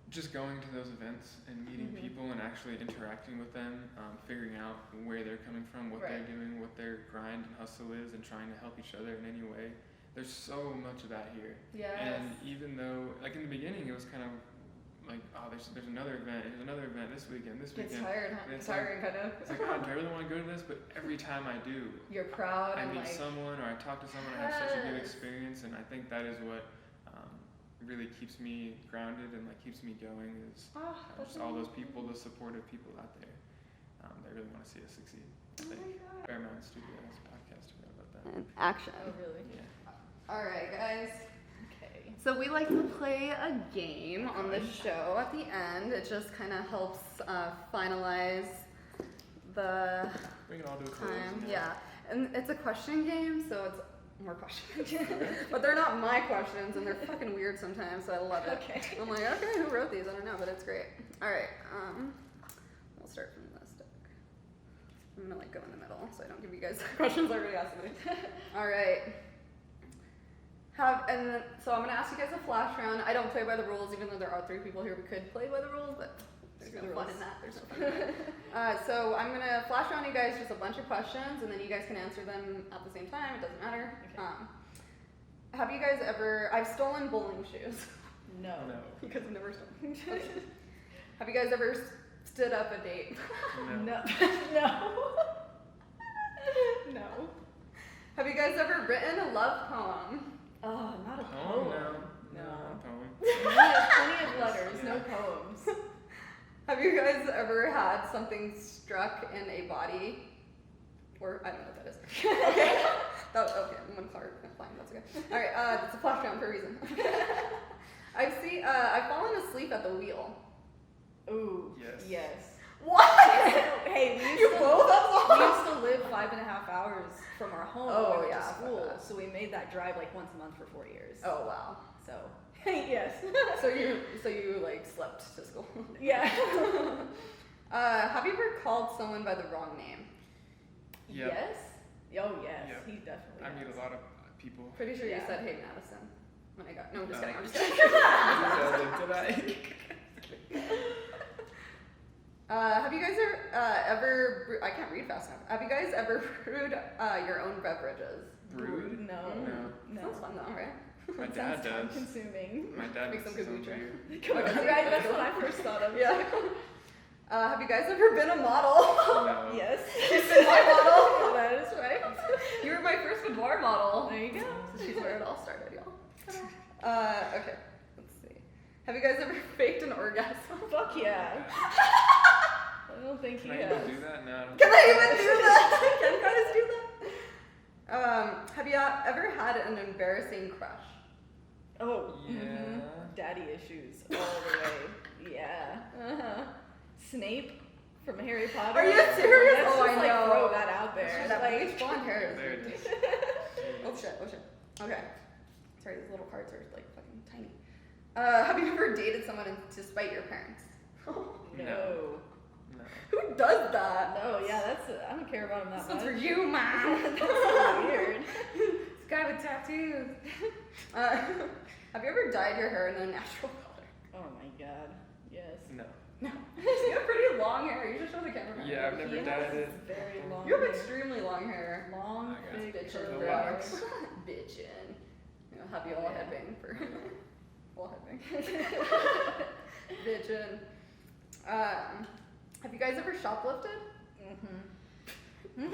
just going to those events and meeting people and actually interacting with them, figuring out where they're coming from, what they're doing, what their grind and hustle is, and trying to help each other in any way. There's so much of that here. Yes. And even though, like in the beginning, it was kind of like, oh, there's another event, there's another event this weekend. It's tired, huh? And it's tiring, kind of. It's like, oh, do I really want to go to this? But every time I do, You're proud I and meet like. someone or I talk to someone, I have such a good experience, and I think that is what really keeps me grounded and like keeps me going is just all those people, those supportive people out there that really want to see us succeed. Oh my God. Paramount Studios podcast, forgot about that. And action. Oh really? Yeah. All right, guys. Okay. So we like to play a game on the show at the end. It just kind of helps finalize the We can all do a close. time. Yeah, and it's a question game, so it's more questions. But they're not my questions, and they're fucking weird sometimes, so I love it. Okay. I'm like, okay, who wrote these? I don't know, but it's great. All right, we'll start from this deck. I'm gonna like go in the middle, so I don't give you guys questions I already asked somebody. All right. So I'm gonna ask you guys a flash round. I don't play by the rules, even though there are 3 people here who could play by the rules, but there's no fun in that. There's no fun in that. So I'm gonna flash round you guys just a bunch of questions, and then you guys can answer them at the same time. It doesn't matter. Okay. Have you guys ever? I've stolen bowling shoes No. No. because I've never stolen. Okay. Have you guys ever stood up a date? No. No. No. Have you guys ever written a love poem? Oh, not a Poem? poem. No. Poem. Plenty of letters, no poems. Have you guys ever had something struck in a body? Or, I don't know what that is. Okay. Okay, one card. Fine, that's okay. Alright, it's a flash round for a reason. I've fallen asleep at the wheel. Ooh. Yes. What? Hey, we You both have we used to live 5.5 hours from our home Oh, when we went yeah, to fuck school, that. so we made that drive like once a month for 4 years. Oh, wow. So, yes. So you like slept to school. Yeah. Have you ever called someone by the wrong name? Yep. Yes? Oh, yes. Yep. He definitely I meet has. a lot of people. Pretty sure you Yeah. said, hey, Madison. When I got, no, I'm just No. kidding, I'm just kidding. Did I? Have you guys ever, I can't read fast enough. Have you guys ever brewed your own beverages? Brewed? No. No. Sounds fun though, right? My dad Sounds time does. consuming. My dad Make makes some his own kombucha. beer. Come on, right? That's what I first thought of. Yeah. Have you guys ever been a model? No. Yes. You've been my model? That is right. You were my first boudoir model. There you go. So she's where it all started, y'all. Okay, let's see. Have you guys ever faked an orgasm? Fuck yeah. I don't think Can he I has. even do that? No. I don't Can think I even do that? Can guys do that? Have you ever had an embarrassing crush? Oh, Yeah. Daddy issues all the way. Yeah. Uh-huh. Snape from Harry Potter. Are you serious? Let's Oh, just, I like, know. throw that out there. That Like, bleach blonde hair There is. it is. Oh shit, oh shit. Okay. Sorry, these little cards are like fucking tiny. Have you ever dated someone to spite your parents? no. No. Who does that? No, yeah, that's. I don't care about him that This one's much. for you, mom. That's so weird. This guy with tattoos. Have you ever dyed your hair in a natural color? Oh my god. Yes. No. No. You have pretty long hair. You should show the camera. Yeah, I've never He dyed has it. very long You have hair. extremely long hair. Long, I got big, Bitchin', curly bro. hair. Bitchin'. I'll have you all Yeah. headbang for. all headbang. Bitchin'. Have you guys ever shoplifted?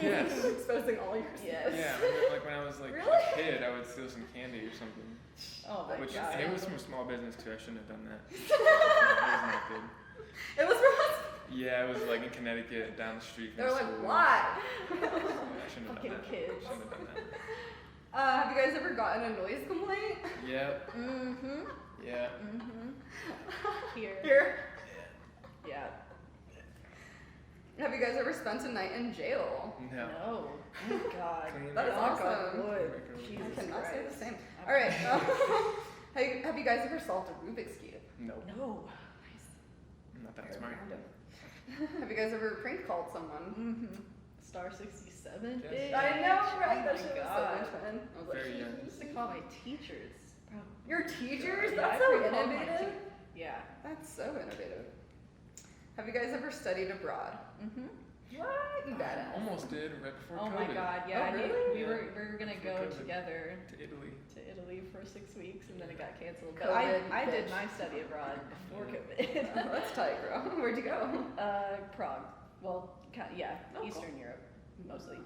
Yes. Exposing all your Yes. Yeah, I remember, like when I was like Really? a kid, I would steal some candy or something. Oh my Which god. and it was from a small business too. I shouldn't have done that. It wasn't that good. It was from us. Yeah, it was like in Connecticut, down the street. They From were like, school. why? Yeah, I shouldn't have Fucking done that. kids. Shouldn't have done that. Have you guys ever gotten a noise complaint? Yep. Mm-hmm. Yeah. Mm-hmm. Here. Here. Yeah. Have you guys ever spent a night in jail? No. No. Oh God. Clean That is Knock on awesome. wood. Record. Jesus I cannot say the Christ. same. All right. Have you guys ever solved a Rubik's Cube? No. No. I'm not that Very smart. random. Have you guys ever prank called someone? Mm-hmm. Star 67. Yes. Bitch. I know, right? Oh That my shit was so God. much fun. I was like, Very young. I used to call my teachers. Bro. your teachers? Yeah, That's I so prank called my innovative. Yeah. That's so innovative. Have you guys ever studied abroad? Mm-hmm. What? You badass. Almost did right before Oh COVID. my God. Yeah. Oh, I really? we Yeah. were gonna Before go COVID. together To Italy. to Italy for 6 weeks, and then it got canceled. But COVID, I did bitch. my study abroad before Yeah. COVID. Oh, that's tight, bro. Where'd you go? Prague. Well, yeah, Oh, cool. Eastern Europe mostly.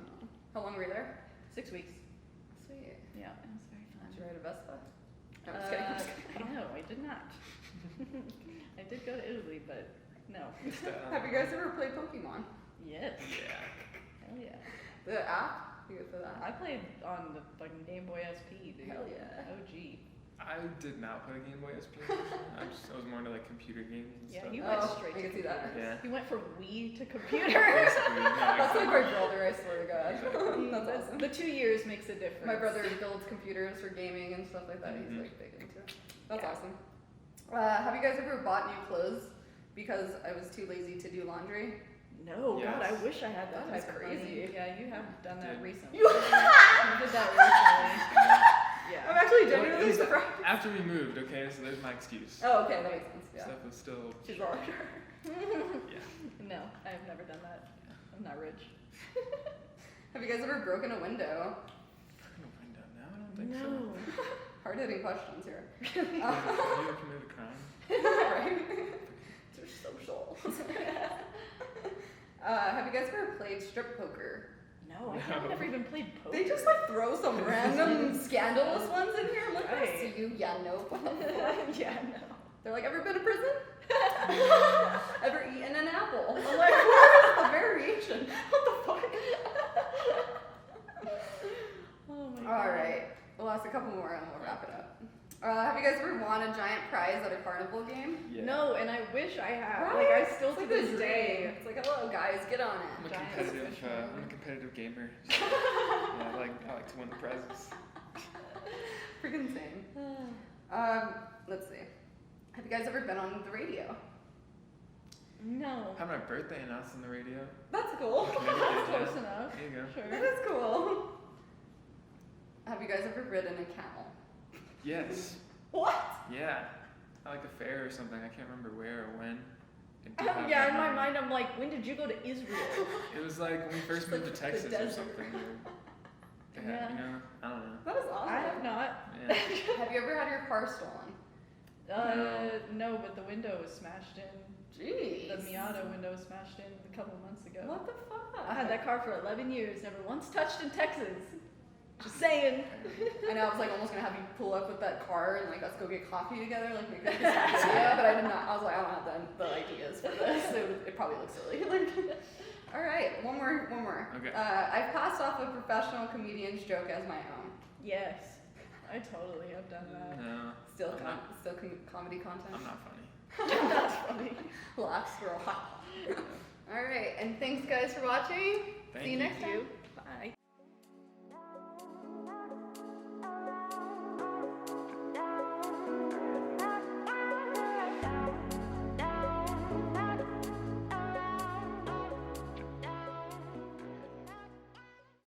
How long were you there? 6 weeks. Sweet. Yeah, it was very fun. Did you ride a Vespa? No, I'm just kidding. I'm just kidding. No, I did not. I did go to Italy, but no. Have you guys ever played Pokemon? Yes. Yeah. Hell yeah. The app? You go for that? I played on the fucking Game Boy SP, dude. Hell yeah. OG. I did not play Game Boy SP. I was more into like computer games and Yeah, stuff. you went Oh, straight I to can see that. computers. Yeah. He went from Wii to computer. Basically, no, That's like exactly. my brother, I swear to God. That's awesome. The 2 years makes a difference. My brother builds computers for gaming and stuff like that. He's Mhm. like big into it. That's Yeah. awesome. Have you guys ever bought new clothes because I was too lazy to do laundry? No, God, I Yes. wish I had that That is type of crazy. money. Yeah, you have done that Did. recently. You- You did that recently. I'm Yeah. actually Well, genuinely it was surprised. after we moved, okay, so there's my excuse. Oh, okay, that makes sense. Yeah. Stuff was still. She's all Yeah. No, I have never done that. I'm not rich. Have you guys ever broken a window? I'm gonna find out now. I don't think so. Hard hitting questions here. Have you ever committed a crime? Right? They're social. Have you guys ever played strip poker? No, I have No. never even played poker. They just like throw some random scandalous ones in here. I'm like, I Right. see you. Yeah, no. Yeah, no. They're like, ever been to prison? Ever eaten an apple? I'm like, where's the variation? What the fuck? Oh my God. All right, we'll ask a couple more and we'll wrap it up. Have you guys ever won a giant prize at a carnival game? Yeah. No, and I wish I had. Right? Like, I still It's to like the this day. It's like, hello guys, get on I'm it. a Giant competitive. fish I'm a competitive gamer. So, yeah, I like to win the prizes. Freaking insane. Let's see. Have you guys ever been on the radio? No. Had my birthday announced on the radio. That's cool. Maybe I did, Close yeah. enough. There you go. That Sure. is cool. Have you guys ever ridden a camel? Yes. What? Yeah. At like a fair or something. I can't remember where or when. I do have Yeah, that in my memory. mind, I'm like, when did you go to Israel? It was like when we first Just moved like to the Texas or desert. something. They Yeah. had, you know, I don't know. That is awesome. I have not. Yeah. Have you ever had your car stolen? No, but the window was smashed in. Jeez. The Miata window was smashed in a couple months ago. What the fuck? I had that car for 11 years, never once touched in Texas. Just saying. I know, I was like almost gonna have you pull up with that car and like let's go get coffee together, like make a video, but I did not. I was like, I don't have the ideas for this. It probably looks silly. All right, one more. Okay. I've passed off a professional comedian's joke as my own. Yes, I totally have done that. No. Still, I'm not- comedy content. I'm not funny. That's funny. Laughs, girl. All right, and thanks guys for watching. Thank See you you. next time. You.